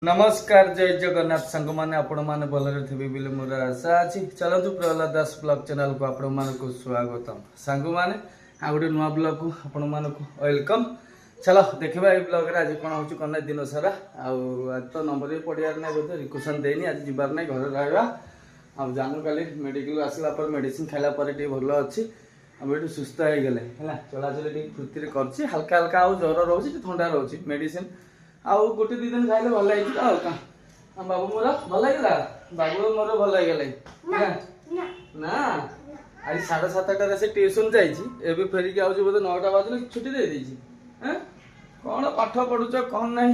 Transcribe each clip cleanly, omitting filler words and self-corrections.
नमस्कार जय जगन्नाथ सांग मैंने आपण मैंने भलरे थे बोली मोर आशा अच्छी चलतु प्रहलाद दास ब्लॉग चैनल को आपण मानक स्वागतम सांग मैंने आ गए नुआ ब्लॉग को आपण मानक वेलकम। चलो देखा ये ब्लॉग आज कौन हो कौन ना दिन सारा आज तो नंबर भी पड़ियार ना बोलते रिक्वेशन देनी आज जीवार ना घर रहा आ जानू काली मेडिकल आसला मेडिसिन खाला भल अच्छी अब ये सुस्थ हो गले चलाचल फुर्ती कर हल्का हल्का आउ ज्वर रोचे थंडा रोचे मेडिसिन आउ गोटे दी दिन खाइले भल लगे बाबू मोर भल लगे बाबू मोर भल लगे ना आज 7:30 से ट्यूशन जाइए फेरिक आउे बोधे 9टा बाजू छुट्टी दे देछि कौन पाठ पढ़ुच कौन ना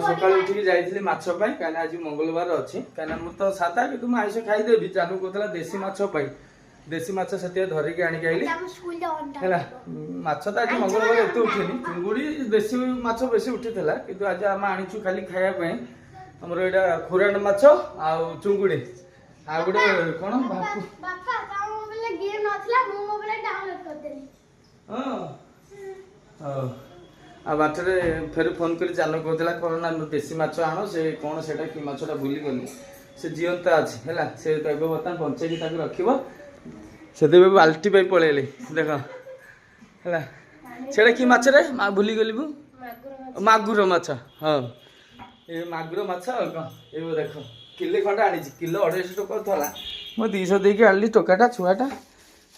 सका उठिक जाइए माछ कहीं आज मंगलवार अच्छी कहीं मुझे तो सादा कि तुम आइस खाईदेवी जानू कहला देसी माछ देसी माछ से धरिकी आणिक आइली है माछ तो आज मंगलवार एत उठेनि चिंगुड़ी देसी माछ बेसी उठी कि आज आम आनीचु खाली खायापी आमर यहाँ खुरांड माछ आउ चुंगुड़ी आ गोटे कौन आ बाटरे फेर फोन कर जान कहला कौन ना देसी माछ आण से कौन से कि माछटा भूली गली से जीवंता अच्छी है से बर्तमान बंचेकी रखिब से बाल्टी पे पलैली देख है से कि माछ रे भूली गली मागुर माछ हाँ ये मागुर माछ ये देख किले खंडा आनी किलो 250 टका था मैं 200 देके आनी टोकाटा छुआटा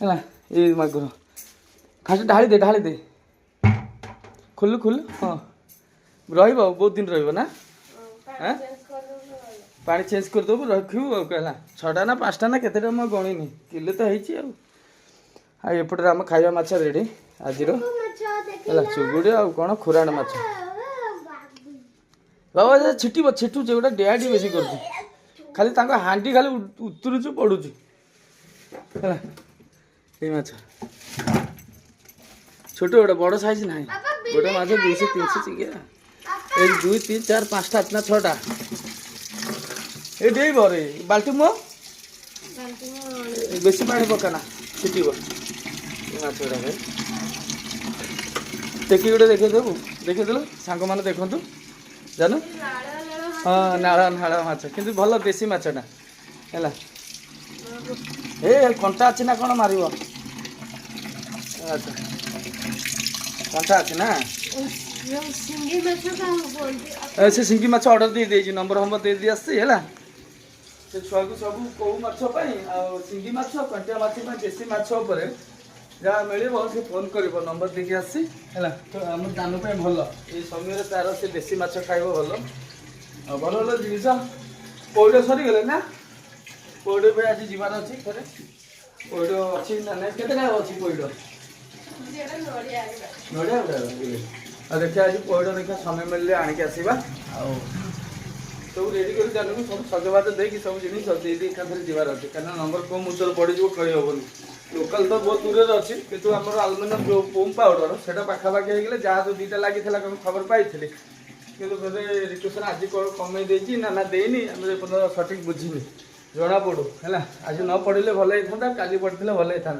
है ये मागुर खास ढाली दे खुलु खुलु हाँ बहुत दिन रहा पानी चेंज करदेबू रखू कहला 6टा ना 5टा ना केतेटा मैं गणिनी किले तो है एपटे आम खाଇବା माछ रेडी आज चुगुड़ी आ कौन खुराण माछ बाबा छिटब छिटुचे गोटे डेहाटी बेसी कर खाली हांडी खाली उतरुचु पड़ुचु है माछ छोट गोटे बड़ साइज ना गोटे माछ 200-300 चिकिया 1 2 3 4 5टा इतना 6टा ये बरे बाल्टी मुह बेसी पानी पकाना छिटब माछ गुड़ा देखी गोटे देखदेलु सांग मैंने देखु जान हाँ नाड़ नाड़ माछ कि भल देसी माछटा है ए कंटा अच्छी ना कौन मार अच्छा कंटा अच्छी ना से सिंगी माछ ऑर्डर दे देजी नंबर हम दे दी आसी है से छुआ को सब कौ माछ सिंगी माछ कंटिया माछ देसी माछ जहाँ मिले से फोन कर नंबर देखिए आसी है तो आम दान भल ये समय तार से देसी माछ खाइब भल भल भल जिस पौड़ सरीगले ना पौड़ पे आज जीवार अच्छी थे पौड़ अच्छी ना ना के अच्छी पौड़ नड़िया देखिए आज पौड़ देखा समय मिलले आणिक आसवा सब रेडी कर चलू सब सजबाज देकी सब जिन एकाधर जीवार अच्छे कहीं नंबर कौ मुद्दर पड़ कही हेनी लोकल तो बहुत दूर अच्छी कितु आम आलुमिनियम जो पोम पाउडर से पाखापाखि होगले जहाँ तो 2टा लगी खबर पाई कि रिक्वेशन आज कमे देती ना देनी आम सठिक बुझीनी जना पड़ू है आज न पढ़ले भल होता का पढ़ते भल होता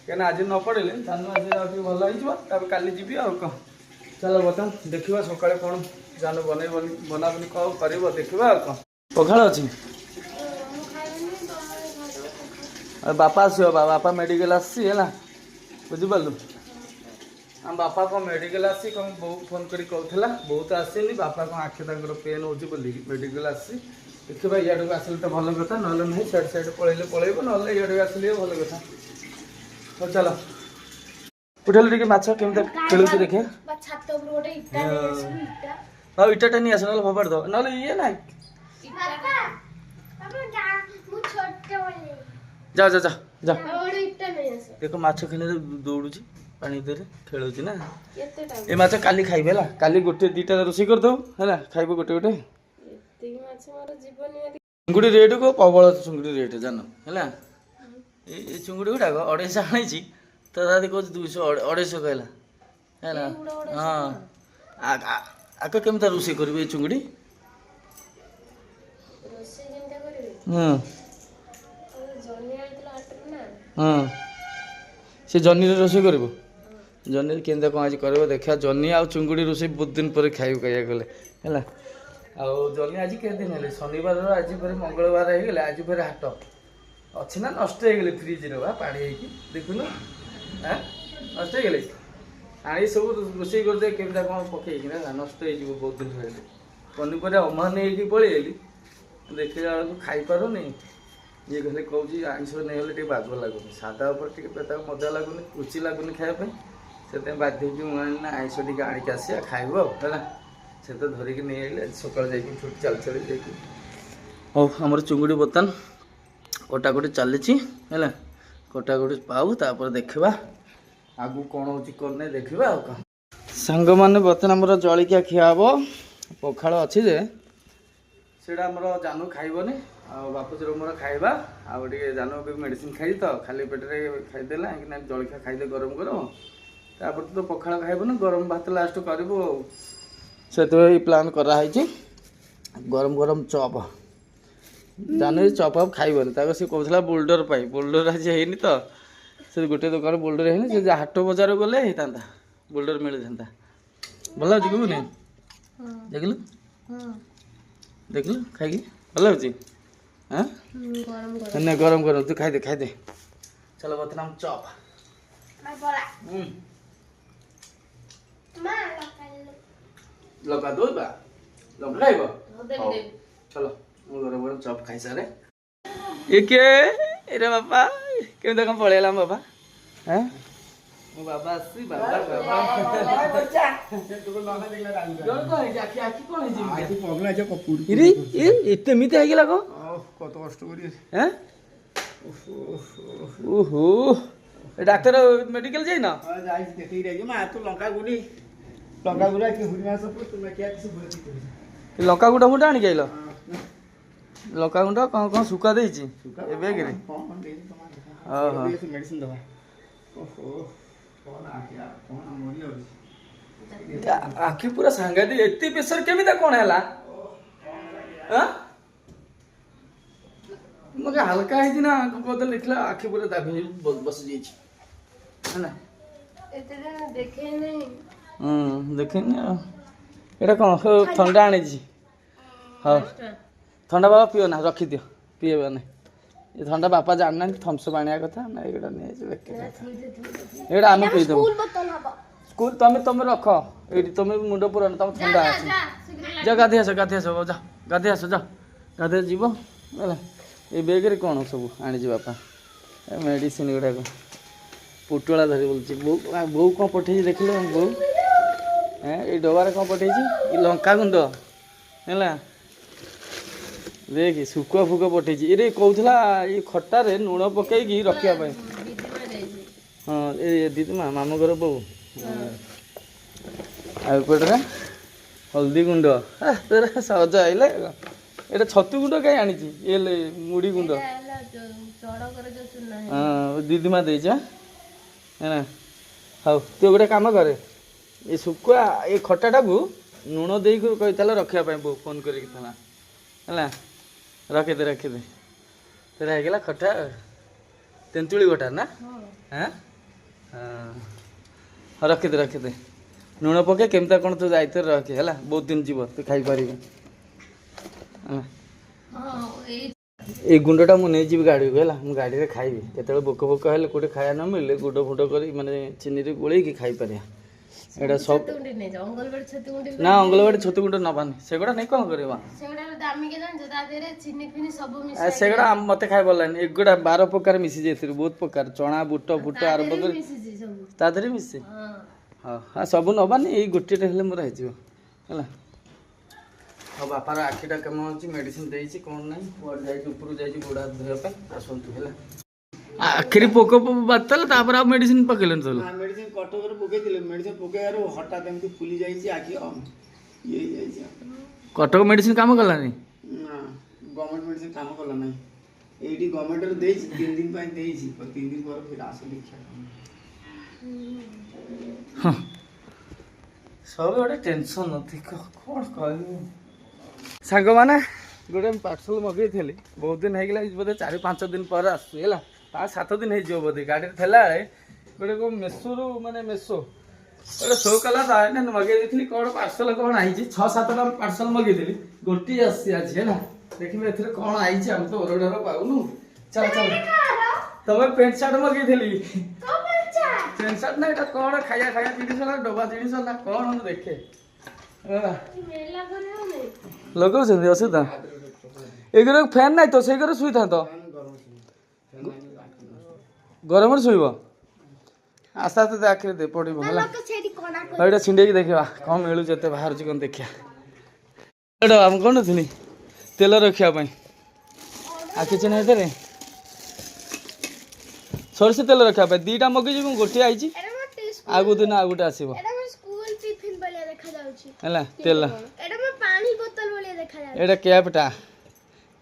कहीं आज न पढ़ले जानू आज भल हो काली जी आ कौन चलो बता देखा सका कौन जान बन बनाबनी कौन कर देखा कौन पखाड़ अच्छी बापा आस बापा मेडिकल आसी है बुझिपारू आम बापा कौन मेडिकल आसी कौन बो फोन कर कहला बहुत आसनी बापा कौन आखि पेन हो मेडिकल आसी देखा इाड़ू आसले तो भल कथा ना नहीं सैड पलैले पलैब ना इाड़ू आसले भल कथा तो चलो उठल टे माछ केमी खेलु देखिए हाँ इटाटा नहीं आस ना फपाड़ दो ना ये ना जा जा जा जा देखो माछ खेल दौड़ू पानी दे खेलुची ना ये माछ काली खाइबे ला काली गोटे 2टा रोषे कर दो है खाइब गोटे गोटे चुंगुड़ी रेट को प्रबल चुंगुड़ी रेट जान है ये चुंगुड़ी गुड़ाक 250 आनी तो दादी कह 200 कहला है हाँ आक केमता रोषे करेंगे चुंगुड़ी हाँ से जनी रोषे कर जनी के कौन आज कर देखा जनी आ चुंगुड़ी रोषे बहुत दिन पर खाई कह गले है ଆଉ ଜହ୍ନି ଆଜି କେତେ ଦିନ ହେଲେ ଶନିବାରର ଆଜି ଫେରେ ମଙ୍ଗଳବାର ହେଇଗଲେ ଆଜି ଫେରେ ହାଟ ଅଛି ନା ନଷ୍ଟ ହେଇଗଲେ ଫ୍ରିଜରେ ବା ପାଣି ହେଇକି ଦେଖୁନୁ ନଷ୍ଟ ହେଇଗଲେ ଆଣି ସବୁ ରୋଷେଇ କରିଦେ କେମିତି କ'ଣ ପକେଇକି ନା ନଷ୍ଟ ହେଇଯିବ ବହୁତ ଦିନ ରହିଲେ ପନିପରିବା ଅମାନ ହେଇକି ପଳେଇଲି ଦେଖିଲା ବେଳକୁ ଖାଇପାରୁନି ଇଏ ଖାଲି କହୁଛି ଆଇଁଷ ନେଇଗଲେ ଟିକେ ବାଗ ଲାଗୁନି ସାଧା ଉପରେ ଟିକେ ତାକୁ ମଜା ଲାଗୁନି ରୁଚି ଲାଗୁନି ଖାଇବା ପାଇଁ ସେଥିପାଇଁ ବାଧ୍ୟ ହେଇକି ମୁଁ ଆଣିନା ଆଇଁଷ ଟିକେ ଆଣିକି ଆସିବା ଖାଇବୁ ଆଉ ହେଲା ସେ ତ ଧରିକି ନେଇ ଆଇଲେ ସକାଳେ ଯାଇକି ଛୁଟି ଚାଲି ଚାଲି ଯାଇକି ହଉ ଆମର ଚୁଙ୍ଗୁଡ଼ି ବର୍ତ୍ତମାନ କଟାକଟି ଚାଲିଛି ହେଲା କଟାକଟି ପାଉ ତାପରେ ଦେଖିବା ଆଗକୁ କ'ଣ ହେଉଛି କ'ଣ ନାହିଁ ଦେଖିବା ଆଉ କ'ଣ ସାଙ୍ଗମାନେ ବର୍ତ୍ତମାନ ଆମର ଜଳିଖିଆ ଖିଆ ହେବ ପଖାଳ ଅଛି ଯେ ସେଇଟା ଆମର ଜାନୁ ଖାଇବନି ଆଉ ବାପୁଜୀର ମୋର ଖାଇବା ଆଉ ଟିକେ ଜାନୁ ବି ମେଡ଼ିସିନ ଖାଇଛି ତ ଖାଲି ପେଟରେ ଖାଇଦେଲା କାହିଁକିନା ଜଳିଖିଆ ଖାଇଦେ ଗରମ ଗରମ ତାପରେ ତ ପଖାଳ ଖାଇବନି ଗରମ ଭାତ ଲାଷ୍ଟ କରିବୁ ଆଉ ସେଥିପାଇଁ ପ୍ଲାନ୍ କରାହେଇଛି ଗରମ ଗରମ ଚପ୍ ଜାନୁ ଚପ୍ ଅପ୍ ଖାଇବନି ତାକୁ ସେ କହୁଥିଲା ବୋଲ୍ଡର ପାଇଁ ବୋଲ୍ଡର ଆଜି ହେଇନି ତ ସେ ଗୋଟେ ଦୋକାନ ବୋଲ୍ଡର ହେଇନି ସେ ହାଟ ବଜାର ଗଲେ ହେଇଥାନ୍ତା ବୋଲ୍ଡର ମିଳିଥାନ୍ତା ଭଲ ଲାଗୁଛି କି ନାଇଁ ଦେଖିଲୁ ଦେଖିଲୁ ଖାଇକି ଭଲ ଲାଗୁଛି ନା ଗରମ ଗରମ ତୁ ଖାଇଦେ ଖାଇଦେ ଚାଲ ବର୍ତ୍ତମାନ ଚପ୍ ଲଙ୍କା ଦଉବା ଲଙ୍କା ଖାଇବ ଚଲ ମୁଁ ଗରମ ଗରମ ଚପ୍ ଖାଇସାରେ ଇଏ କିଏ ଏରେ ବାପା କେମିତି କ'ଣ ପଳେଇଲା ବାପା ମୋ ବାବା ଆସିଛି ବାବା ଏମିତି ହେଇଗଲା କ'ଣ କତ କଷ୍ଟ କରି ଓହୋ ଡାକ୍ତର ମେଡିକାଲ ଯାଇନ ଲଙ୍କା ଗୁଣ୍ଡ ଫୁଣ୍ଡ ଆଣିକି ଆଇଲ ଲଙ୍କା ଗୁଣ୍ଡ କ'ଣ କ'ଣ ଶୁଖା ଦେଇଛି ଏ ବେଗରେ ଆଖି ପୁରା ସାଂଘାତିକ ଏତେ ପ୍ରେସର କେମିତି କ'ଣ ହେଲା ମତେ ହାଲକା ହେଇଛି ନା ବୋତଲ ଦେଖିଲା ଆଖି ପୁରା ଦାବି ବସି ଯାଇଛି ହେଲା ଦେଖେନି ଆଉ ଏଇଟା କ'ଣ ଥଣ୍ଡା ଆଣିଛି ହଉ ଥଣ୍ଡା ବାବା ପିଅ ନା ରଖିଦିଅ ପିଇବ ନା ଏ ଥଣ୍ଡା ବାପା ଜାଣିନାହାନ୍ତି ଥମ୍ସଅପ୍ ଆଣିବା କଥା ନା ଏଇଟା ନେଇଯାଇଛି ଏଇଟା ଆମେ ପିଇଦେବୁ ସ୍କୁଲ ତମେ ରଖ ଏଇଠି ତମେ ମୁଣ୍ଡ ପୁରାନ ତମ ଥଣ୍ଡା ଅଛି ଯା ଗାଧେଇ ଆସ ଯା ଗାଧେଇ ଆସ ଯା ଗାଧେଇ ଯିବ ହେଲା ଏ ବେଗରେ କ'ଣ ସବୁ ଆଣିଛି ବାପା ଏ ମେଡ଼ିସିନ ଗୁଡ଼ାକ ପୁଟୁଳା ଧରି ବୁଲୁଛି ବୋଉ କ'ଣ ପଠେଇଛି ଦେଖିଲେ ବୋଉ ଏଇ ଡବାରେ କ'ଣ ପଠେଇଛି ଏ ଲଙ୍କାଗୁଣ୍ଡ ହେଲା ଦେଖ ଶୁଖୁଆ ଫୁକ ପଠେଇଛି ଏରେ କହୁଥିଲା ଏ ଖଟାରେ ଲୁଣ ପକେଇକି ରଖିବା ପାଇଁ ହଁ ଏ ଦିଦି ମାମୁଁ ଘର ବୋଉ ଆଉ ଏପଟରେ ହଳଦୀ ଗୁଣ୍ଡ ସହଜ ଆଇଲେ ଏଇଟା ଛତୁ ଗୁଣ୍ଡ କାହିଁ ଆଣିଛି ଏ ମୁଢ଼ି ଗୁଣ୍ଡ ହଁ ଦିଦିମା ଦେଇଛ ହେଲା ହଉ ତୁ ଗୋଟେ କାମ କରେ ଏ ଶୁଖୁଆ ଏ ଖଟାଟାକୁ ଲୁଣ ଦେଇକି କହିଥିଲା ରଖିବା ପାଇଁ ବୋଉ ଫୋନ୍ କରିକି ଥିଲା ହେଲା ରଖିଦେ ସେଟା ହେଇଗଲା ଖଟା ତେନ୍ତୁଳି ଖଟା ନା ହଁ ରଖିଦେ ଲୁଣ ପକେଇ କେମିତି କ'ଣ ତୁ ଦାୟିତ୍ୱରେ ରଖେ ହେଲା ବହୁତ ଦିନ ଯିବ ତୁ ଖାଇପାରିବୁ ହେଲା ଏଇ ଗୁଣ୍ଡଟା ମୁଁ ନେଇଯିବି ଗାଡ଼ିକୁ ହେଲା ମୁଁ ଗାଡ଼ିରେ ଖାଇବି କେତେବେଳେ ଭୋକ ହେଲେ କୋଉଠି ଖାଇବା ନ ମିଳିଲେ ଗୁଣ୍ଡ ଫୁଣ୍ଡ କରି ମାନେ ଚିନିରେ ଗୋଳେଇକି ଖାଇପାରିବା ଏଇଟା ସବୁ ନା ଅଙ୍ଗନବାଡ଼ି ଛତୁ ଗୁଣ୍ଡ ନବାନି ସେଗୁଡ଼ା ନେଇ କ'ଣ କରିବା ସେଗୁଡ଼ା ମତେ ଖାଇ ଭଲ ଲାଗେନି ଏଗୁଡ଼ା 12 ପ୍ରକାର ମିଶିଛି ଏଥିରୁ ବହୁତ ପ୍ରକାର ଚଣା ବୁଟ ଆରମ୍ଭ କରି ତା ଦେହରେ ମିଶେ ହଁ ସବୁ ନବାନି ଏଇ ଗୋଟିଏଟା ହେଲେ ମୋର ହେଇଯିବ ହେଲା ଆଉ ବାପାର ଆଖିଟା କେମନ ଅଛି ମେଡ଼ିସିନ ଦେଇଛି କ'ଣ ନାହିଁ କୁଆଡ଼େ ଯାଇଛି ଉପରକୁ ଯାଇଛି ଗୋଡ଼ ହାତ ଧୋଇବା ପାଇଁ ଆସନ୍ତୁ ହେଲା ଆଖିରେ ପୋକ ବାହାରିଥିଲା ତାପରେ ଆଉ ମେଡ଼ିସିନ ପକେଇଲେନି ତ ମେଡ଼ିସିନ କଟକରେ ପକେଇଥିଲେ ମେଡ଼ିସିନ ପକେଇବାରୁ ହଠାତ୍ ଏମିତି ଫୁଲି ଯାଇଛି ଆଖି ଇଏ ହେଇଯାଇଛି କଟକ ମେଡ଼ିସିନ କାମ କଲାନି ନା ଗଭର୍ଣ୍ଣମେଣ୍ଟ ମେଡ଼ିସିନ କାମ କଲା ନାହିଁ ଏଇଠି ଗଭର୍ଣ୍ଣମେଣ୍ଟରେ ଦେଇଛି 3 ଦିନ ପାଇଁ ଦେଇଛି 3 ଦିନ ପରେ ଫେର ଆସ ଦେଖିବା ସବୁ ଗୋଟେ ଟେନସନ୍ ନଥିବ କ'ଣ କହିବୁ ସାଙ୍ଗମାନେ ଗୋଟେ ପାର୍ସଲ ମଗେଇଥିଲି ବହୁତ ଦିନ ହେଇଗଲା ବୋଧେ 4-5 ଦିନ ପରେ ଆସୁଛି ହେଲା 5-7 ଦିନ ହେଇଯିବ ବୋଧେ ଗାଡ଼ିରେ ଥିଲାବେଳେ ଗୋଟେ କ'ଣ ମେସୋରୁ ମାନେ ମେସୋ ଗୋଟେ ଶୋ କଲା ତ ଏଇନା ମଗେଇ ଦେଇଥିଲି କ'ଣ ପାର୍ସଲ କ'ଣ ଆଇଛି 6-7ଟା ପାର୍ସଲ ମଗେଇଥିଲି ଗୋଟିଏ ଆସିଛି ଆଜି ହେଲା ଦେଖିବେ ଏଥିରେ କ'ଣ ଆଇଛି ଆମେ ତ ଓରଡ଼ର ପାଉନୁ ଚାଲ ଚାଲ ତମେ ପ୍ୟାଣ୍ଟ ସାର୍ଟ ମଗେଇଥିଲି ପ୍ୟାଣ୍ଟ ସାର୍ଟ ନା ଏଇଟା କ'ଣ ଖାଇବା ଜିନିଷ ନା ଡବା ଜିନିଷ ନା କ'ଣ ମୁଁ ଦେଖେ ଲଗାଉଛନ୍ତି ଅସୁବିଧା ଏ ଘରେ ଫ୍ୟାନ୍ ନାହିଁ ତ ସେଇ ଘରେ ଶୋଇଥାନ୍ତ ଗରମରେ ଶୋଇବ ଆସ୍ତେ ଆସ୍ତେ ଆଖିରେ ଦେ ପଡ଼ିବ ହେଲା ଏଇଟା ଛିଣ୍ଡେଇକି ଦେଖିବା କ'ଣ ମିଳୁଛି ଏତେ ବାହାରୁଛି କ'ଣ ଦେଖିବା ଏଇଟା ଆମେ କ'ଣ ଥିଲି ତେଲ ରଖିବା ପାଇଁ ଆଉ କିଛି ନାହିଁ ଏଥିରେ ସୋରିଷ ତେଲ ରଖିବା ପାଇଁ 2ଟା ମଗେଇଛି ମୁଁ ଗୋଟିଏ ଆଇଛି ଆଉ କେଉଁ ଦିନ ଆଉ ଗୋଟେ ଆସିବ ହେଲା ତେଲ ଏଇଟା କ୍ୟାପ୍ଟା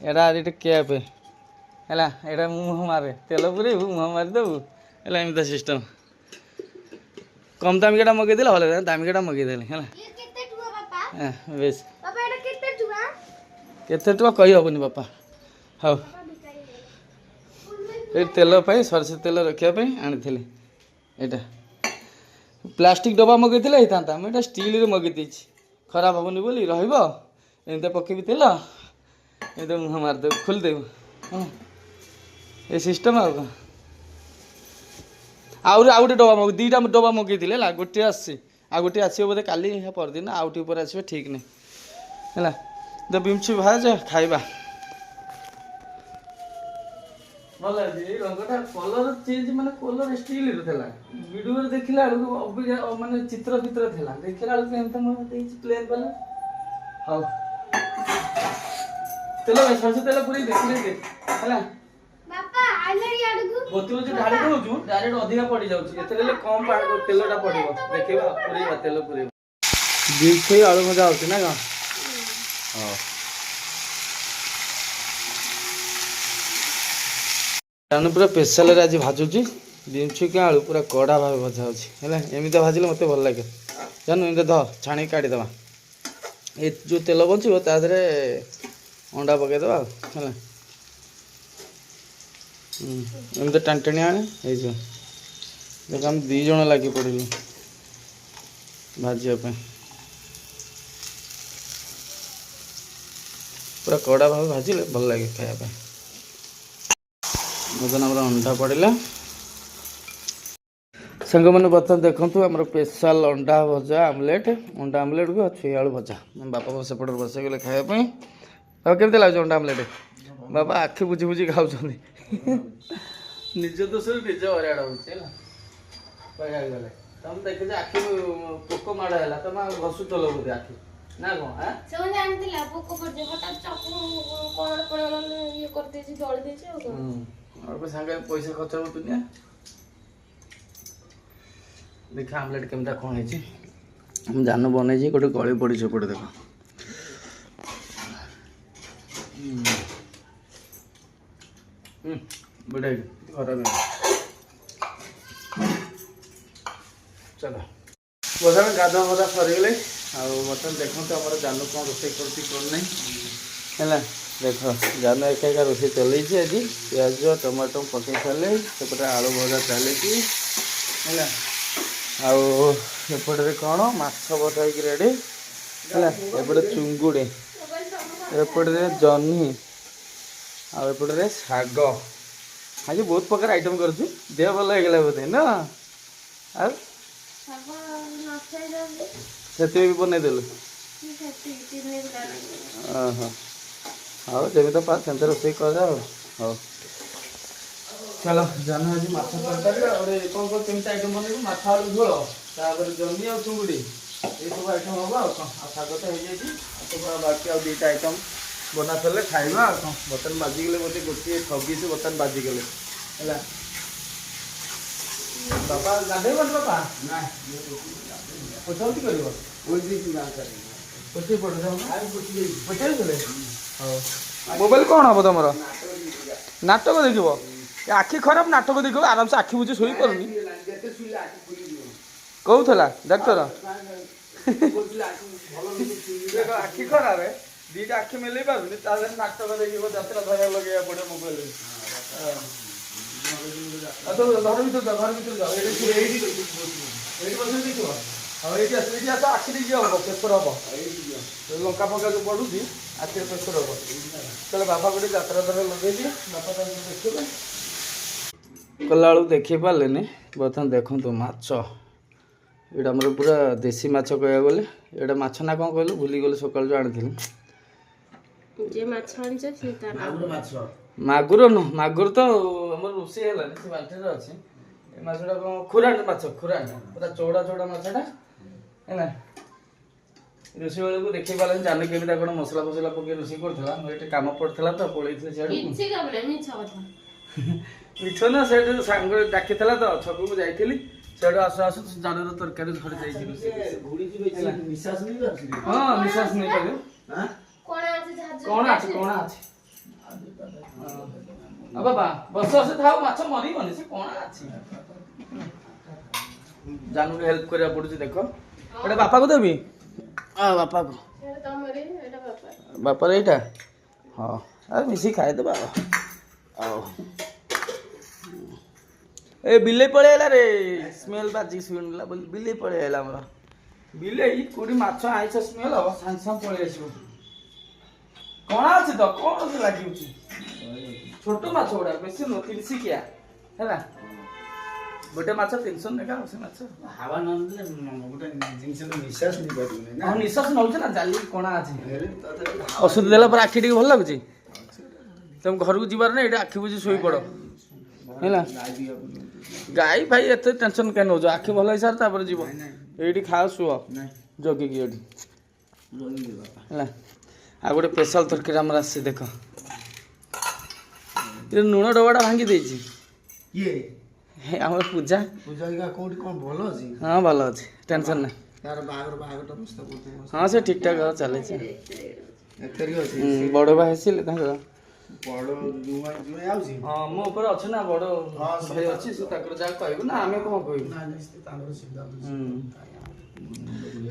ଏଇଟା ଏଇଟା କ୍ୟାପ୍ ହେଲା ଏଇଟା ମୁହଁ ମାରେ ତେଲ ପୁରେଇବୁ ମୁହଁ ମାରିଦେବୁ ହେଲା ଏମିତି ସିଷ୍ଟମ୍ କମ୍ ଦାମିକାଟା ମଗେଇଦେଲେ ଭଲ ଦାମିକାଟା ମଗେଇଦେଲେ ହେଲା ବେଶ କେତେ ଟଙ୍କା କହିହେବନି ବାପା ହଉ ଏଇ ତେଲ ପାଇଁ ସରିଷ ତେଲ ରଖିବା ପାଇଁ ଆଣିଥିଲି ଏଇଟା ପ୍ଲାଷ୍ଟିକ ଡବା ମଗେଇଥିଲେ ହେଇଥାନ୍ତା ମୁଁ ଏଇଟା ଷ୍ଟିଲରେ ମଗେଇ ଦେଇଛି ଖରାପ ହେବନି ବୋଲି ରହିବ ଏମିତି ପକେଇବି ତେଲ ଏମିତି ମୁହଁ ମାରିଦେବୁ ଖୋଲିଦେବୁ ହଁ ଏ ସିଷ୍ଟମ୍ ଆଉ କ'ଣ ଆହୁରି ଆଉ ଗୋଟେ ଡବା 2ଟା ଡବା ମଗେଇଥିଲେ ହେଲା ଗୋଟିଏ ଆସିଛି ଆଉ ଗୋଟିଏ ଆସିବ ବୋଧେ କାଲି ପରଦିନ ଆଉ ଟିକେ ପରେ ଆସିବ ଠିକ୍ ନାହିଁ ହେଲା ତ ବିମ୍ଛୁ ଭାଜ ଖାଇବା ଭଲ ଅଛି ଏଇ ରଙ୍ଗଟା କଲର ଚେଞ୍ଜ ମାନେ କଲର ଷ୍ଟିଲର ଥିଲା ଭିଡ଼ିଓରେ ଦେଖିଲା ବେଳକୁ ଅବିକା ମାନେ ଚିତ୍ର ଥିଲା ଦେଖିଲା ବେଳକୁ ଏମିତି ମୋର ଦେଇଛି ପ୍ଲେନ୍ କଲର ହଉ ତେଲ ସରିଷ ତେଲ ପୁରେଇ ଦେ ହେଲା ବୋତଲ ଯୋଉ ଢାଳି ଦଉଛୁ ଡାଇରେକ୍ଟ ଅଧିକା ପଡ଼ିଯାଉଛି ଏଥିରେ କମ୍ ତେଲଟା ପଡ଼ିବ ଦେଖିବା ପୁରେଇବା ତେଲ ପୁରେଇବା ବିମ୍ ଛୁଇଁ ଆଳୁ ଭଜା ହେଉଛି ନା କ'ଣ ହଉ ଜାଣୁ ପୁରା ସ୍ପେଶାଲରେ ଆଜି ଭାଜୁଛି ବିମ୍ ଛୁଇଁ ଆଳୁ ପୁରା କଡ଼ା ଭାବେ ଭଜା ହେଉଛି ହେଲା ଏମିତି ଭାଜିଲେ ମୋତେ ଭଲ ଲାଗେ ଜାଣୁ ଏମିତି ଛାଣିକି କାଢ଼ିଦେବା ଏ ଯେଉଁ ତେଲ ବଞ୍ଚିବ ତା ଦେହରେ ଅଣ୍ଡା ପକାଇଦେବା ଆଉ ହେଲା ଏମିତି ଟାଣିଟାଣି ଆଣେ ହେଇଯିବ ଦେଖ ଆମେ 2 ଜଣ ଲାଗି ପଡ଼ିଲୁ ଭାଜିବା ପାଇଁ ପୁରା କଡ଼ା ଭାବେ ଭାଜିଲେ ଭଲ ଲାଗେ ଖାଇବା ପାଇଁ ବର୍ତ୍ତମାନ ଆମର ଅଣ୍ଡା ପଡ଼ିଲା ସାଙ୍ଗମାନେ ବର୍ତ୍ତମାନ ଦେଖନ୍ତୁ ଆମର ସ୍ପେଶାଲ ଅଣ୍ଡା ଭଜା ଅଣ୍ଡା ଆମଲେଟ୍କୁ ଛୁଇଁ ଆଳୁ ଭଜା ବାପା ସେପଟରେ ବସେଇଗଲେ ଖାଇବା ପାଇଁ ଆଉ କେମିତି ଲାଗୁଛି ଅଣ୍ଡା ଆମଲେଟ୍ ବାପା ଆଖି ବୁଝି ବୁଝି ଖାଉଛନ୍ତି ନିଜ ଦୋଷରେ ନିଜ ହଇରାଣ ହେଉଛି ହେଲା କହିବାକୁ ଗଲେ ତମେ ଦେଖିଛ ଆଖି ପୋକ ମାଡ଼ ହେଲା ତମେ ଘଷୁଥିଲ ବୋଧେ ଆଖି ନା କ'ଣ ସାଙ୍ଗେ ପଇସା ଖର୍ଚ୍ଚ ହବ ଦୁନିଆ ଦେଖ ଆମଲେଟ୍ କେମିତି କ'ଣ ହେଇଛି ମୁଁ ଜାନ ବନେଇଛି ଗୋଟେ ଗଳି ପଡ଼ିଛି ଏପଟେ ଦେଖ ବଢ଼ିଆ ଖରାପ ଚାଲ ବର୍ତ୍ତମାନ ଗାଧୁଆ ଭଜା ସରିଗଲେ ଆଉ ବର୍ତ୍ତମାନ ଦେଖନ୍ତୁ ଆମର ଜାନୁ କ'ଣ ରୋଷେଇ କରୁଛି କ'ଣ ନାହିଁ ହେଲା ଦେଖ ଜାନୁ ଏକା ରୋଷେଇ ଚଲେଇଛି ଆଜି ପିଆଜ ଟମାଟୋ ପକାଇ ସାରିଲେ ସେପଟେ ଆଳୁ ଭଜା ଚାଲିଛି ହେଲା ଆଉ ଏପଟରେ କ'ଣ ମାଛ ଭଜା ହେଇକି ରେଡ଼ି ହେଲା ଏପଟେ ଚୁଙ୍ଗୁଡ଼ି ଏପଟରେ ଜହ୍ନି ଆଉ ଏପଟରେ ଶାଗ ଆଜି ବହୁତ ପ୍ରକାର ଆଇଟମ୍ କରୁଛୁ ଦେହ ଭଲ ହେଇଗଲା ବୋଧେ ନା ଆଉ ସେଥିପାଇଁ ବି ବନେଇଦେଲୁ ହଉ ଯେମିତି ପା ସେମିତି ରୋଷେଇ କର ଆଉ ହଉ ଚାଲ ଜାନୁ ଆଜି ମାଛ ତରକାରୀ ଆଉ କ'ଣ କେମିତି ଆଇଟମ୍ ବନେଇବୁ ମାଛ ଆଳୁ ଝୋଳ ତାପରେ ଜହ୍ନି ଆଉ ଚୁଙ୍ଗୁଡ଼ି ଏଇସବୁ ଆଇଟମ୍ ହେବ ଆଉ କ'ଣ ଆଉ ଶାଗ ତ ହେଇଯାଇଛି ବାକି ଆଉ 2ଟା ଆଇଟମ୍ ବନା ସରିଲେ ଖାଇବା ଆଉ କ'ଣ ବର୍ତ୍ତମାନ ବାଜିଗଲେ ବୋଧେ 1:26 ବର୍ତ୍ତମାନ ବାଜିଗଲେ ହେଲା ବାପା ଗାଧେଇବନି ବାପା ନା ପୋଛାଉଠି କରିବ ପୋଛେଇ ପଠେଇଥିଲେ ହଉ ମୋବାଇଲ କ'ଣ ହେବ ତମର ନାଟକ ଦେଖିବ ଆଖି ଖରାପ ନାଟକ ଦେଖିବ ଆରାମସେ ଆଖି ବୁଝି ଶୋଇପାରୁନି କହୁଥିଲା ଡାକ୍ତର ଆଖି ଖରାପ 2ଟା ଆଖି ମେଲେଇ ପାରୁନି ତା ଦେହରେ ନାଟକ ଦେଖିବ ଯାତ୍ରା ଧରିବା ଲଗେଇବା ପଡ଼ିବ ମୋବାଇଲରେ ଘର ଭିତରେ ଯାଅ ଏଇଠି ବସିକି ଦେଖିବ ଆଉ ଏଇଠି ଆସ ଆଖିରେ ଯିଏ ହବ ପ୍ରେସର ହବ ଲଙ୍କା ଫଙ୍କା ଯେଉଁ ପଡ଼ୁଛି ଆଖିରେ ପ୍ରେସର ହବ ତାହେଲେ ବାପା ଗୋଟେ ଯାତ୍ରା ଧର ଲଗେଇଦିଏ ବାପା ତାଙ୍କୁ ଦେଖିବେ କଲାବେଳକୁ ଦେଖେଇ ପାରିଲେନି ବର୍ତ୍ତମାନ ଦେଖନ୍ତୁ ମାଛ ଏଇଟା ଆମର ପୁରା ଦେଶୀ ମାଛ କହିବାକୁ ଗଲେ ଏଇଟା ମାଛ ନା କ'ଣ କହିଲୁ ଭୁଲିଗଲେ ସକାଳୁ ଯେଉଁ ଆଣିଥିଲି ଯେ ମାଛ ଆଣିଛ ସେ ତାର ମାଗୁର ନୁହଁ ମାଗୁର ତ ଆମର ରୋଷେଇ ହେଲାନି ସେ ବାଲ୍ଟିରେ ଅଛି ଏ ମାଛଟା କ'ଣ ଖୁରାଣ୍ଡ ମାଛ ଖୁରାଣ୍ଡ ପୁରା ଚଉଡ଼ା ଚଉଡ଼ା ମାଛଟା ହେଲା ରୋଷେଇ ବେଳକୁ ଦେଖେଇ ପାରିଲାନି ଜାନି କେମିତି କ'ଣ ମସଲା ଫସଲା ପକେଇ ରୋଷେଇ କରୁଥିଲା ମୋର ଏଠି କାମ ପଡ଼ିଥିଲା ତ ପଳେଇଥିଲି ସିଆଡ଼କୁ ମିଛ ନା ସେଇଠି ସାଙ୍ଗ ଡାକିଥିଲା ତ ଛକକୁ ଯାଇଥିଲି ସେଠୁ ଆସୁ ଆସୁ ଜାଲର ତରକାରୀ ଧରି ଯାଇଛି ହଁ ନିଶ୍ୱାସ ନେଇପାରିବ କ'ଣ ଅଛି ବାବା ବସ ଥାଉ ମାଛ ମରିବନି ସେ କ'ଣ ଅଛି ଜାନୁକୁ ହେଲ୍ପ କରିବାକୁ ପଡୁଛି ଦେଖ ଏଇଟା ବାପାକୁ ଦେବି ବାପାକୁ ବାପାର ଏଇଟା ହଁ ଆଉ ମିଶିକି ଖାଇଦେବା ଆଉ ଏ ବିଲେଇ ପଳେଇ ଆଇଲା ରେ ସ୍ମେଲ୍ ବାଜି ଶୁଣିଲା ବୋଲି ବିଲେଇ ପଳେଇ ଆଇଲା ଆମର ବିଲେଇ କୋଉଠି ମାଛ ଆଇଁଷ ସ୍ମେଲ୍ ହବ ସାଙ୍ଗେ ସାଙ୍ଗେ ପଳେଇ ଆସିବ କ'ଣ ଅଛି ତ କ'ଣ ସେ ଲାଗିଉଛି ଛୋଟ ମାଛ ଗୁଡ଼ା ବେଶୀ ନୁହଁ 300 ହେଲା ଗୋଟେ ମାଛ 300 ଲେଖା ସେ ମାଛ ହାୱା ନଦେଲେ ଗୋଟେ ଜିନିଷ ନିଶ୍ୱାସ ନେଇପାରିବୁନି ନା ନିଶ୍ୱାସ ନେଉଛି ନା ଜାଲି କ'ଣ ଅଛି ଔଷଧ ଦେଲା ପରେ ଆଖି ଟିକେ ଭଲ ଲାଗୁଛି ତମେ ଘରକୁ ଯିବାର ନା ଏଇଟା ଆଖି ବୁଝି ଶୋଇପଡ଼ ହେଲା ଗାଈ ଭାଇ ଏତେ ଟେନସନ୍ କାହିଁ ନେଉଛ ଆଖି ଭଲ ହେଇସାର ତାପରେ ଯିବ ଏଇଠି ଖାଅ ଶୁଅ ଜଗିକି ଏଇଠି ହେଲା ଆଉ ଗୋଟେ ସ୍ପେଶାଲ ତରକାରୀ ଆମର ଆସିଛି ଦେଖ ଏ ଲୁଣ ଡବାଟା ଭାଙ୍ଗି ଦେଇଛି କିଏ ଆମର ପୂଜା କୋଉଠି କ'ଣ ଭଲ ଅଛି ହଁ ଭଲ ଅଛି ଟେନସନ୍ ନାହିଁ ତାର ବାହାଘରଟା ପ୍ରସ୍ତାବ ହଁ ସେ ଠିକ୍ ଠାକ୍ ଚାଲିଛି ଅଛି ବଡ଼ ଭାଇ ଆସିଲେ ତାଙ୍କର ବଡ଼ ଜୁଆଇ ଆଉଛି ହଁ ମୋ ଉପରେ ଅଛି ନା ବଡ଼ ଭାଇ ଅଛି ସେ ତାଙ୍କର ଯାହା କହିବୁ ନା ଆମେ କ'ଣ କହିବୁ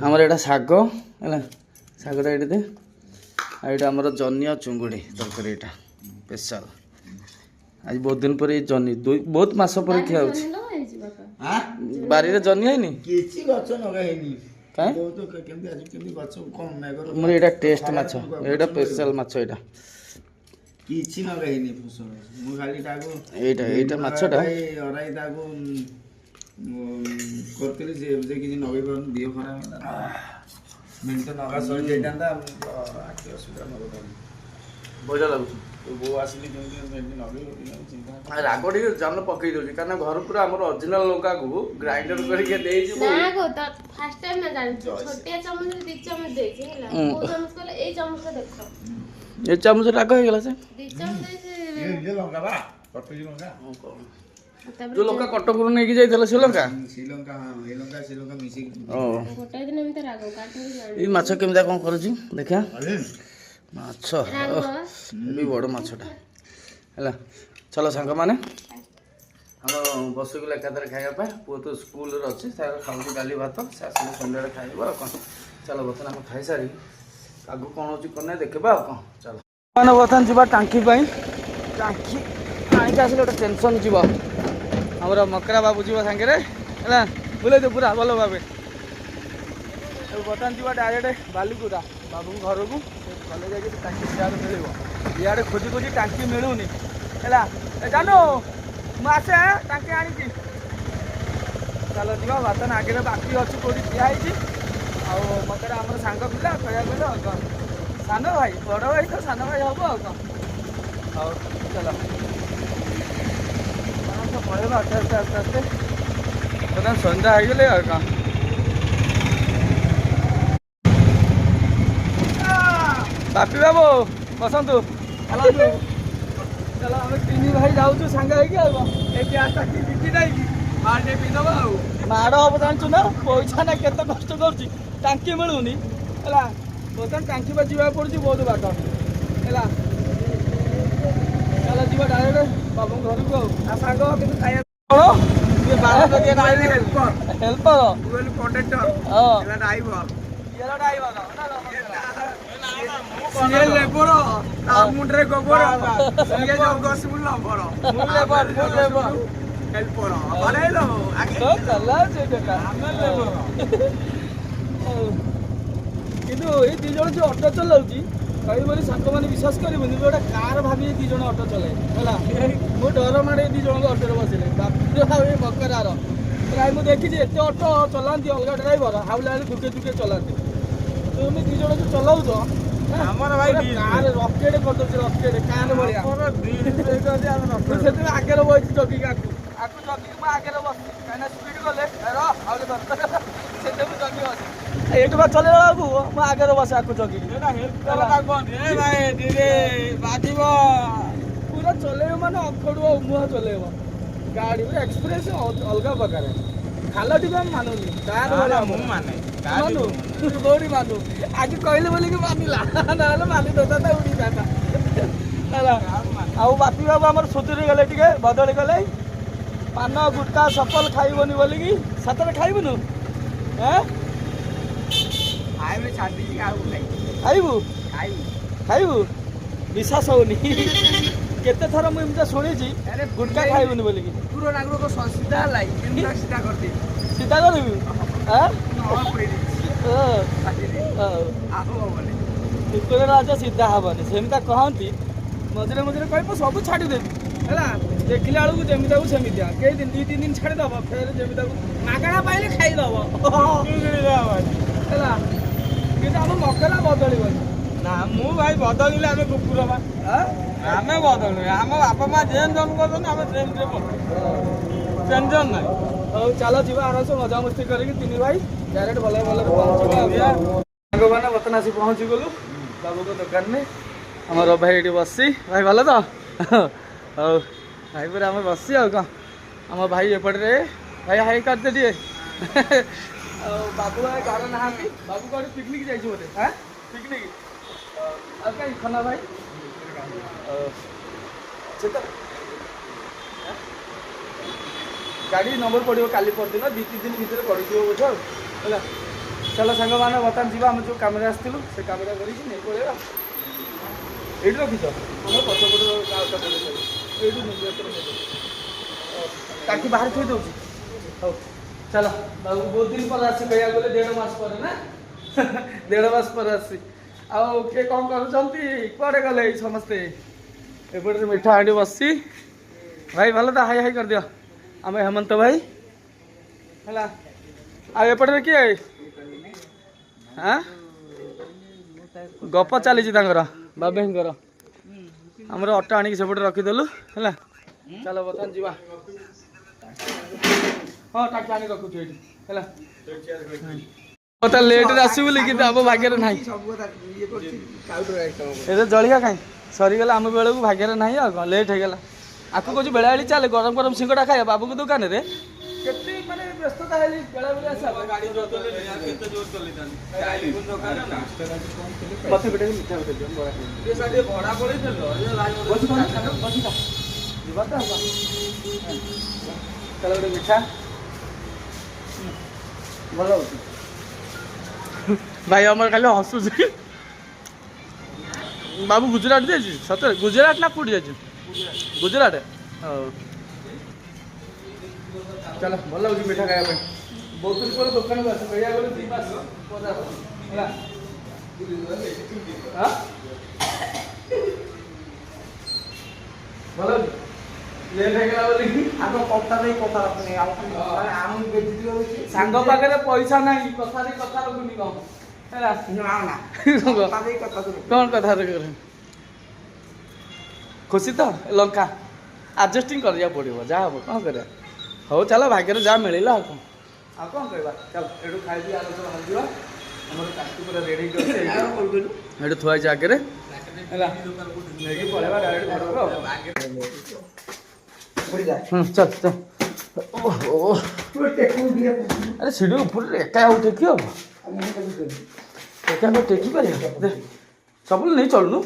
ଆମର ଏଇଟା ଶାଗ ହେଲା ଶାଗଟା ଏଇଠି ଦେ ଆଉ ଏଇଟା ଆମର ଜହ୍ନି ଆଉ ଚୁଙ୍ଗୁଡ଼ି ତରକାରୀ ଏଇଟା ସ୍ପେଶାଲ ଆଜି ବହୁତ ଦିନ ପରେ ଏଇ ଜହ୍ନି ବହୁତ ମାସ ପରେ ଖିଆ ହେଉଛି ବାରିରେ ଜହ୍ନି ହେଇନି କିଛି ଗଛ ଲଗା ହେଇନି କାଇଁ କେମିତି ଗଛ କମ୍ ମୋର ଏଇଟା ଟେଷ୍ଟ ମାଛ ଏଇଟା ସ୍ପେଶାଲ ମାଛ ଏଇଟା କିଛି ଲଗା ହେଇନି ଫସଲ ମୁଁ ଖାଲି ତାକୁ ଏଇଟା ମାଛଟା ଅରାଇ ତାକୁ କରିଥିଲି ସେ ଏବେ କିଛି ଲଗେଇ ପାରୁନି ଦେହ ଖରାପ ହେଲା ମେଣ୍ଟ ଲଗା ସରି ଯାଇଥାନ୍ତା ଆଖି ଅସୁବିଧା ଲଗେଇପାରୁନି ବଢ଼ିଆ ଲାଗୁଛି ବୋଉ ଆସିଲି କେମିତି ମେଣ୍ଟ ଲଗେଇବ ଚିନ୍ତା ରାଗ ଟିକେ ଜାଲ ପକେଇ ଦଉଛି କାରଣ ଘର ପୁରା ଆମର ଅରିଜିନାଲ ଲଙ୍କାକୁ ଗ୍ରାଇଣ୍ଡର କରିକି ଦେଇଛି ଫାଷ୍ଟ ଟାଇମ୍ ନା ଜାଣିଛୁ ଛୋଟିଆ ଚାମଚରେ 2 ଚାମଚ ଦେଇଛି ହେଲା କୋଉ ଚାମଚ କଲେ ଏଇ ଚାମଚଟା ଦେଖ ଏ ଚାମଚ ରାଗ ହେଇଗଲା ସେ 2 ଚାମଚ ଦେଇଛି ଲଙ୍କା ବା କଟୁଛି ଲଙ୍କା ଯୋଉ ଲଙ୍କା କଟକରୁ ନେଇକି ଯାଇଥିଲା ଶ୍ରୀଲଙ୍କା ଶ୍ରୀଲଙ୍କା ଶ୍ରୀଲଙ୍କା ମିଶିକି ଗୋଟାଏ ଦିନ ଏମିତି ରାଗ କାଟିକି ଜାଣି ଏଇ ମାଛ କେମିତିଆ କ'ଣ କରୁଛି ଦେଖିଆ ମାଛ ବି ବଡ଼ ମାଛଟା ହେଲା ଚାଲ ସାଙ୍ଗମାନେ ଆମର ବସିଗଲେ ଏକାଥରେ ଖାଇବା ପାଇଁ ପୁଅ ତ ସ୍କୁଲରେ ଅଛି ତାର ଖାଉଛି ଡାଲି ଭାତ ସେ ଆସିଲେ ସନ୍ଧ୍ୟାରେ ଖାଇବ ଆଉ କ'ଣ ଚାଲ ବର୍ତ୍ତମାନ ଆମେ ଖାଇସାରି ଆଗକୁ କ'ଣ ହେଉଛି କ'ଣ ନାହିଁ ଦେଖିବା ଆଉ କ'ଣ ଚାଲ ମାନେ ବର୍ତ୍ତମାନ ଯିବା ଟାଙ୍କି ପାଇଁ ଟାଙ୍କି ଆଣିକି ଆସିଲେ ଗୋଟେ ଟେନସନ୍ ଯିବ ଆମର ମକରା ବାବୁ ଯିବ ସାଙ୍ଗରେ ହେଲା ବୁଲେଇ ଦେ ପୁରା ଭଲ ଭାବେ ବର୍ତ୍ତମାନ ଯିବା ଡାଇରେକ୍ଟ ବାଲିକୁଦା ବାବୁଙ୍କ ଘରକୁ ଗଲେ ଯାଇକି ଟାଙ୍କି ସିଆଡ଼େ ମିଳିବ ଇଆଡ଼େ ଖୋଜି ଖୋଜି ଟାଙ୍କି ମିଳୁନି ହେଲା ଜାନୁ ମୁଁ ଆସେ ଟାଙ୍କି ଆଣିଛି ଚାଲ ଯିବା ବର୍ତ୍ତମାନ ଆଗରେ ବାକି ଅଛି କେଉଁଠି ଠିଆ ହେଇଛି ଆଉ ମକରା ଆମର ସାଙ୍ଗ ପିଲା କହିବାକୁ ଗଲେ ଆଉ କ'ଣ ସାନ ଭାଇ ବଡ଼ ଭାଇ ତ ସାନ ଭାଇ ହବ ଆଉ କ'ଣ ହଉ ଚାଲ ପଳେଇବା ଆସ୍ତେ ଆସ୍ତେ ଆସ୍ତେ ଆସ୍ତେ ବର୍ତ୍ତମାନ ସନ୍ଧ୍ୟା ହେଇଗଲେ ଆଉ କ'ଣ ବାପି ବାବୁ ବସନ୍ତୁ ଚାଲନ୍ତୁ ଚାଲ ଆମେ 3 ଭାଇ ଯାଉଛୁ ସାଙ୍ଗ ହେଇକି ଆଉ କ'ଣ ଏ ଗ୍ୟାସ୍ଟା ବିକି ଦେଇକି ମାଡ଼େ ପିଇଦେବା ଆଉ ମାଡ଼ ହବ ଜାଣିଛୁ ନା ପଇସା ନା କେତେ କଷ୍ଟ କରୁଛି ଟାଙ୍କି ମିଳୁନି ହେଲା ବର୍ତ୍ତମାନ ଟାଙ୍କି ବା ଯିବାକୁ ପଡ଼ୁଛି ବହୁତ ବାଟ ହେଲା ଚାଲ ଯିବା ଡାଇରେକ୍ଟ ବାବୁଙ୍କ ଘରକୁ ଆଉ ସାଙ୍ଗ କିନ୍ତୁ ଖାଇବା କ'ଣ ହେଲ୍ପର କଣ୍ଟ୍ରାକ୍ଟର ହଁ ଡ୍ରାଇଭର ସିଏ ଲେବର ତା ମୁଣ୍ଡରେ ଗୋବର ସିଏ ଯୋଉ ଗସିବୁ ଲବର ମୁଁ ଲେବର ହେଲ୍ପର ବନେଇଲ ଆଗେ ତ ଚଲାଉଛି ଟଙ୍କା କିନ୍ତୁ ଏଇ ଦି ଜଣ ଯୋଉ ଅଟୋ ଚଲାଉଛି କହିବନି ସାଙ୍ଗମାନେ ବିଶ୍ୱାସ କରିବନି ଗୋଟେ କାର ଭାବି ଦି ଜଣ ଅଟୋ ଚଲାଏ ହେଲା ମୁଁ ଡର ମାଡ଼େ ଦି ଜଣଙ୍କ ଅଟୋରେ ବସିଲେ ବାପିର ଆଉ ଏ ମକରାର ପ୍ରାୟ ମୁଁ ଦେଖିଛି ଏତେ ଅଟୋ ଚଲାନ୍ତି ଅଲଗା ଡ୍ରାଇଭର ହାଉଲା ହାଉଲି ଦୁଃଖେ ଦୁଃଖେ ଚଲାନ୍ତି ତୁମେ ଦି ଜଣ ଯୋଉ ଚଲାଉଛ ଆମର ଭାଇ କାର ରକେଟ କରିଦଉଛି ରକେଟ କାର ଭଳିଆ ମୁଁ ସେଥିପାଇଁ ଆଗରେ ବସିଛି ଜଗିକି ଆକୁ ଜଗିକି ମୁଁ ଆଗରେ ବସିଛି କାହିଁକିନା ସ୍ପିଡ ଗଲେ ଆହୁରି ଦରକାର ସେଥିପାଇଁ ମୁଁ ଜଗି ବସି ଏଇଠୁ ବା ଚଲେଇଲା ବେଳକୁ ମୁଁ ଆଗରେ ବସେ ଆକୁ ଜଗିକି ପୁରା ଚଲେଇବ ମାନେ ଅଖଡୁ ମୁହଁ ଚଲେଇବ ଗାଡି ପୁରା ଏକ୍ସପ୍ରେସ ଅଲଗା ପ୍ରକାର ଖାଲ ଟିକେ ଆମେ ମାନୁନି କାର ଭଳିଆ ମୁଁ ମାନେ ମାନୁ କୋଉଠି ମାନୁ ଆଜି କହିଲେ ବୋଲିକି ମାନିଲା ନହେଲେ ମାନି ଦଉଥାନ୍ତା ଉଡ଼ିଥାନ୍ତା ହେଲା ଆଉ ବାପି ବାବୁ ଆମର ସୁଧୁରି ଗଲେ ଟିକେ ବଦଳି ଗଲେ ପାନ ଗୁଟକା ସଫଲ ଖାଇବନି ବୋଲିକି ସତରେ ଖାଇବୁନୁ ଖାଇବେ ଛାଡ଼ିକି ଆଉ ଖାଇବୁ ଖାଇବୁ ଖାଇବୁ ବିଶ୍ୱାସ ହଉନି କେତେ ଥର ମୁଁ ଏମିତି ଶୁଣିଛି ଗୁଟକା ଖାଇବୁନି ବୋଲିକି ପୁରା ନାଗର ସିଧା ହେଲା ସିଧା କରିଦେବି ସିଧା କରିବୁ କୁକୁର ରାଜ ସିଧା ହବନି ସେମିତି କହନ୍ତି ମଝିରେ ମଝିରେ କହିବୁ ସବୁ ଛାଡ଼ିଦେବି ହେଲା ଦେଖିଲା ବେଳକୁ ଯେମିତାକୁ ସେମିତିଆ କେଇ ଦିନ 2-3 ଦିନ ଛାଡ଼ିଦବ ଫେର ଯେମିତାକୁ ମାଗଣା ପାଇଲେ ଖାଇଦବ ହେଲା କିନ୍ତୁ ଆମ ମକରା ବଦଳିବନି ନା ମୁଁ ଭାଇ ବଦଳିଲେ ଆମେ କୁକୁର ବା ଆମେ ବଦଳୁ ଆମ ବାପା ମା ଯେନ୍ ଜନ୍ମ କରୁଛନ୍ତି ଆମେ ସେମିତିରେ ଟେନସନ ନାହିଁ ହଉ ଚାଲ ଯିବା ଆରାମସେ ମଜାମସ୍ତି କରିକି 3 ଭାଇ ଡାଇରେକ୍ଟ ଭଲରେ ଭଲରେ ପହଞ୍ଚିବା ସାଙ୍ଗମାନେ ବର୍ତ୍ତମାନ ଆସି ପହଞ୍ଚିଗଲୁ ବାବୁଙ୍କ ଦୋକାନରେ ଆମର ଭାଇ ଏଠି ବସି ଭାଇ ଭଲ ତ ହଉ ଭାଇ ପୁରା ଆମେ ବସି ଆଉ କ'ଣ ଆମ ଭାଇ ଏପଟରେ ଭାଇ ହାଇ କରିଦେ ଟିକେ ଆଉ ବାବୁ ଭାଇ ଘରେ ନାହାନ୍ତି ବାବୁ କୋଉଠି ପିକନିକ୍ ଯାଇଛି ବୋଧେ ପିକନିକ୍ ଆଉ କାହିଁ ଖନା ଭାଇ ଗାଡ଼ି ନମ୍ବର ପଡ଼ିବ କାଲି ପରଦିନ 2-3 ଦିନ ଭିତରେ ପଡ଼ିଯିବ ବୋଧେ ଆଉ ହେଲା ଚାଲ ସାଙ୍ଗମାନେ ବର୍ତ୍ତମାନ ଯିବା ଆମେ ଯେଉଁ କାମରେ ଆସିଥିଲୁ ସେ କାମଟା କରିକି ନେଇ ପଳେଇବା ଏଇଠି ରଖିଛ ଆମର ପଛପଟ ଏଇଠୁ କାଠି ବାହାରେ ଥୋଇ ଦେଉଛି ହଉ ଚାଲ ବାବୁ ବହୁତ ଦିନ ପରେ ଆସି କହିବାକୁ ଗଲେ 1.5 ମାସ ପରେ ନା 1.5 ମାସ ପରେ ଆସି ଆଉ କିଏ କ'ଣ କରୁଛନ୍ତି କୁଆଡ଼େ ଗଲେ ଏଇ ସମସ୍ତେ ଏପଟରେ ମିଠା ହାଣ୍ଡି ବସି ଭାଇ ଭଲ ତ ହାଇ ହାଇ କରିଦିଅ ଆମେ ହେମନ୍ତ ଭାଇ ହେଲା ଆଉ ଏପଟରେ କିଏ ଗପ ଚାଲିଛି ତାଙ୍କର ବାବେଙ୍କର ଆମର ଅଟୋ ଆଣିକି ସେପଟେ ରଖିଦେଲୁ ହେଲା ଚାଲ ବର୍ତ୍ତମାନ ଯିବା ହଁ ଟାକି ଆଣି ରଖୁଛୁ ଏଇଠି ହେଲା ଲେଟ୍ରେ ଆସିବୁ ବୋଲି କିନ୍ତୁ ଆମ ଭାଗ୍ୟରେ ନାହିଁ ଏବେ ଜଳିଆ କାହିଁ ସରିଗଲା ଆମ ବେଳକୁ ଭାଗ୍ୟରେ ନାହିଁ ଆଉ କ'ଣ ଲେଟ୍ ହେଇଗଲା ଆକୁ କହୁଛୁ ବେଳାବେଳି ଚାଲେ ଗରମ ଗରମ ସିଙ୍ଗଡ଼ା ଖାଇବା ବାବୁଙ୍କ ଦୋକାନରେ କେତେ ମାନେ ବ୍ୟସ୍ତତା ହେଲି ବେଳାବେଳି ଆସିବା ଯିବା ତ ଚାଲ ଗୋଟେ ମିଠା ଭଲ ହଉଛି ଭାଇ ଆମର ଖାଲି ହସୁଛି ବାବୁ ଗୁଜୁରାଟ ଯାଇଛି ସତରେ ଗୁଜୁରାଟ ନା କୋଉଠି ଯାଇଛି ଗୁଜୁରାଟ ହଉ ଚାଲ ଭଲ ଲାଗୁଛି ମିଠା ଖାଇବା ପାଇଁ ବହୁତ ଦିନ ପରେ ଦୋକାନକୁ ଆସ କହିବାକୁ ଗଲେ 2 ମାସ ହେଲା ଭଲ ଲାଗୁଛି ଲେଟ୍ ହେଇଗଲା ବୋଲି ଆଗ କଥା ଦେଇ କଥା ରଖୁନି ଆମକୁ ବେଶୀ ସାଙ୍ଗ ପାଖରେ ପଇସା ନାହିଁ କଥାରେ କଥା ରଖୁନି କ'ଣ ହେଲା କ'ଣ କଥା ଖୁସି ତ ଲଙ୍କା ଆଡଜଷ୍ଟିଂ କରିବାକୁ ପଡ଼ିବ ଯାହା ହବ କ'ଣ କରିବା ହଉ ଚାଲ ଭାଗ୍ୟରେ ଯାହା ମିଳିଲା ଆଉ କ'ଣ କହିବା ଚାଲ ଏଠୁ ଖାଇକି ଆଲୋଚନା ବାହାରିଯିବା ଆମର କାଟି ପୁରା ରେଡ଼ି ହେଇକି ଏଠୁ ଥୁଆ ହେଇଛି ଆଗରେ ହେଲା ନେଇକି ପଳେଇବା ଡାଇରେକ୍ଟ ଘରକୁ ଚାଲ ଚାଲ ଆରେ ସିଡ଼ି ଉପରେ ଏକା ଆଉ ଟେକି ହବ ଏକା ଆମେ ଟେକି ପାରିବା ସବୁବେଳେ ନେଇ ଚଳୁନୁ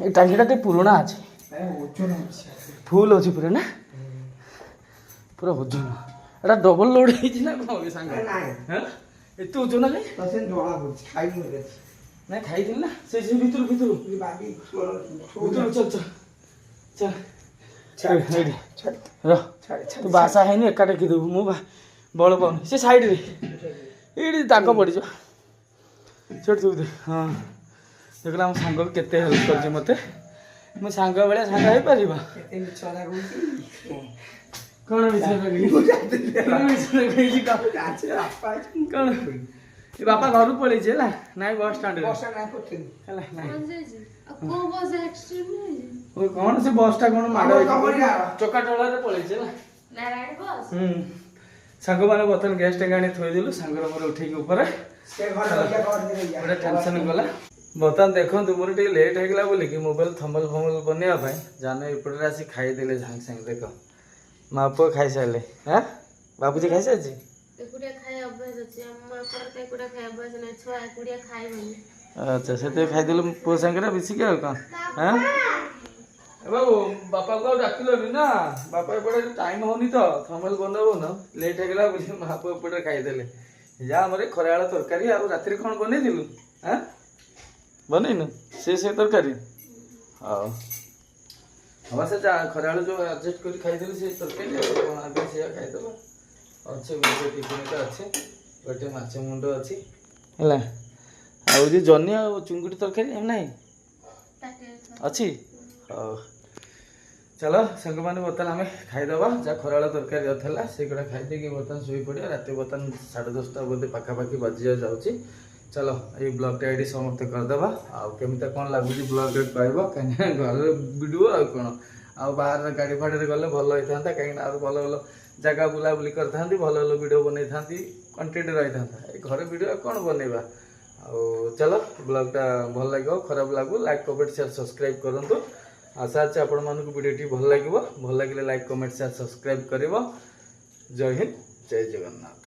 ଏ ଟାଙ୍କିଟା ଟିକେ ପୁରୁଣା ଅଛି ଫୁଲ ଅଛି ପୁରା ନା ପୁରା ଓଜନ ଏଟା ଡବଲ ଲୋଡ୍ ହେଇଛି ନା କ'ଣ ସାଙ୍ଗ ଏତେ ଓଜନ କାଇଁ ନାଇଁ ଖାଇଥିଲି ନା ସେ ଭିତରୁ ଚାଲ ଚାଲ ଚାଲ ତୁ ବାସା ହେଇନି ଏକା ଟେକିଦେବୁ ମୁଁ ବଳ ପାଉନି ସେ ସାଇଡ଼ରେ ଏଇଠି ଦାଗ ପଡ଼ିଛ ସେଠି ତୁ ହଁ ଦେଖିଲା ଆମ ସାଙ୍ଗ କେତେ ହେଲ୍ପ କରିଛି ମୋତେ ମୋ ସାଙ୍ଗ ଭଳିଆ ସାଙ୍ଗ ହେଇପାରିବ କ'ଣ କ'ଣ ଏ ବାପା ଘରକୁ ପଳେଇଛି ହେଲା ନାଇଁ ବସ୍ ଷ୍ଟାଣ୍ଡରେ ହେଲା ନାଇଁ କ'ଣ ସେ ବସ୍ଟା କ'ଣ ମାଡ଼ ଚକା ଟଳାରେ ପଳେଇଛି ହେଲା ସାଙ୍ଗମାନେ ବର୍ତ୍ତମାନ ଗ୍ୟାସ୍ ଟାଙ୍କି ଆଣି ଥୋଇଦେଲୁ ସାଙ୍ଗର ମୋର ଉଠେଇକି ଉପରେ ଗୋଟେ ଟେନସନ୍ ଗଲା ବର୍ତ୍ତମାନ ଦେଖନ୍ତୁ ମୋର ଟିକେ ଲେଟ୍ ହେଇଗଲା ବୋଲିକି ମୋବାଇଲ ଥମ୍ବଲ୍ ଫମ୍ବଲ୍ ବନେଇବା ପାଇଁ ଜାନେ ଏପଟରେ ଆସି ଖାଇଦେଲେ ସାଙ୍ଗେ ସାଙ୍ଗେ ଦେଖ ମା ପୁଅ ଖାଇସାରିଲେ ହଁ ବାବୁଜୀ ଖାଇସାରିଛି ଆଚ୍ଛା ସେଥିପାଇଁ ଖାଇଦେଲୁ ପୁଅ ସାଙ୍ଗରେ ମିଶିକି ଆଉ କ'ଣ ହଁ ବାବୁ ବାପାକୁ ଆଉ ଡାକିଲନି ନା ବାପା ଏପଟେ ଟାଇମ୍ ହେଉନି ତ ଥମ୍ବଲ୍ ବନଉନ ଲେଟ୍ ହେଇଗଲା ବୋଲି ମା ପୁଅ ଏପଟେ ଖାଇଦେଲେ ଯା ଆମର ଖରାବେଳ ତରକାରୀ ଆଉ ରାତିରେ କ'ଣ ବନେଇଥିଲୁ ହଁ ବନେଇନୁ ସେ ତରକାରୀ ହଉ ହଁ ସେ ଖରାବେଳ ଯେଉଁ ଆଡ଼ଜଷ୍ଟ କରି ଖାଇଦେଲି ସେ ତରକାରୀ ଆଗେ ସେଇଆ ଖାଇଦେବା ଅଛି ଗୋଟେ ଟିଫିନ୍ଟା ଅଛି ଗୋଟେ ମାଛ ମୁଣ୍ଡ ଅଛି ହେଲା ଆଉ ଯେଉଁ ଜହ୍ନି ଆଉ ଚୁଙ୍ଗୁଡ଼ି ତରକାରୀ ନାହିଁ ଅଛି ହଉ ଚାଲ ସାଙ୍ଗମାନେ ବର୍ତ୍ତମାନ ଆମେ ଖାଇଦେବା ଯାହା ଖରାବେଳ ତରକାରୀ ଥିଲା ସେଗୁଡ଼ା ଖାଇଦେଇକି ବର୍ତ୍ତମାନ ଶୋଇପଡ଼ିବା ରାତି ବର୍ତ୍ତମାନ 10:30 ବୋଧେ ପାଖାପାଖି ବାଜିବାକୁ ଯାଉଛି ଚାଲ ଏଇ ବ୍ଲଗ୍ଟା ଏଇଠି ସମାପ୍ତ କରିଦେବା ଆଉ କେମିତି କ'ଣ ଲାଗୁଛି ବ୍ଲଗ୍ରେ ପାଇବ କାହିଁକିନା ଘରର ଭିଡ଼ିଓ ଆଉ କ'ଣ ଆଉ ବାହାର ଗାଡ଼ି ଫାଡ଼ିରେ ଗଲେ ଭଲ ହେଇଥାନ୍ତା କାହିଁକିନା ଆଉ ଭଲ ଭଲ ଜାଗା ବୁଲାବୁଲି କରିଥାନ୍ତି ଭଲ ଭଲ ଭିଡ଼ିଓ ବନେଇଥାନ୍ତି କଣ୍ଟେଣ୍ଟ ରହିଥାନ୍ତା ଏ ଘରେ ଭିଡ଼ିଓ କ'ଣ ବନେଇବା ଆଉ ଚାଲ ବ୍ଲଗ୍ଟା ଭଲ ଲାଗିବ ଖରାପ ଲାଗୁ ଲାଇକ୍ କମେଣ୍ଟ ସେୟାର ସବସ୍କ୍ରାଇବ୍ କରନ୍ତୁ ଆଶା ଅଛି ଆପଣମାନଙ୍କୁ ଭିଡ଼ିଓଟି ଭଲ ଲାଗିବ ଭଲ ଲାଗିଲେ ଲାଇକ୍ କମେଣ୍ଟ ସେୟାର ସବସ୍କ୍ରାଇବ୍ କରିବ ଜୟ ହିନ୍ଦ ଜୟ ଜଗନ୍ନାଥ।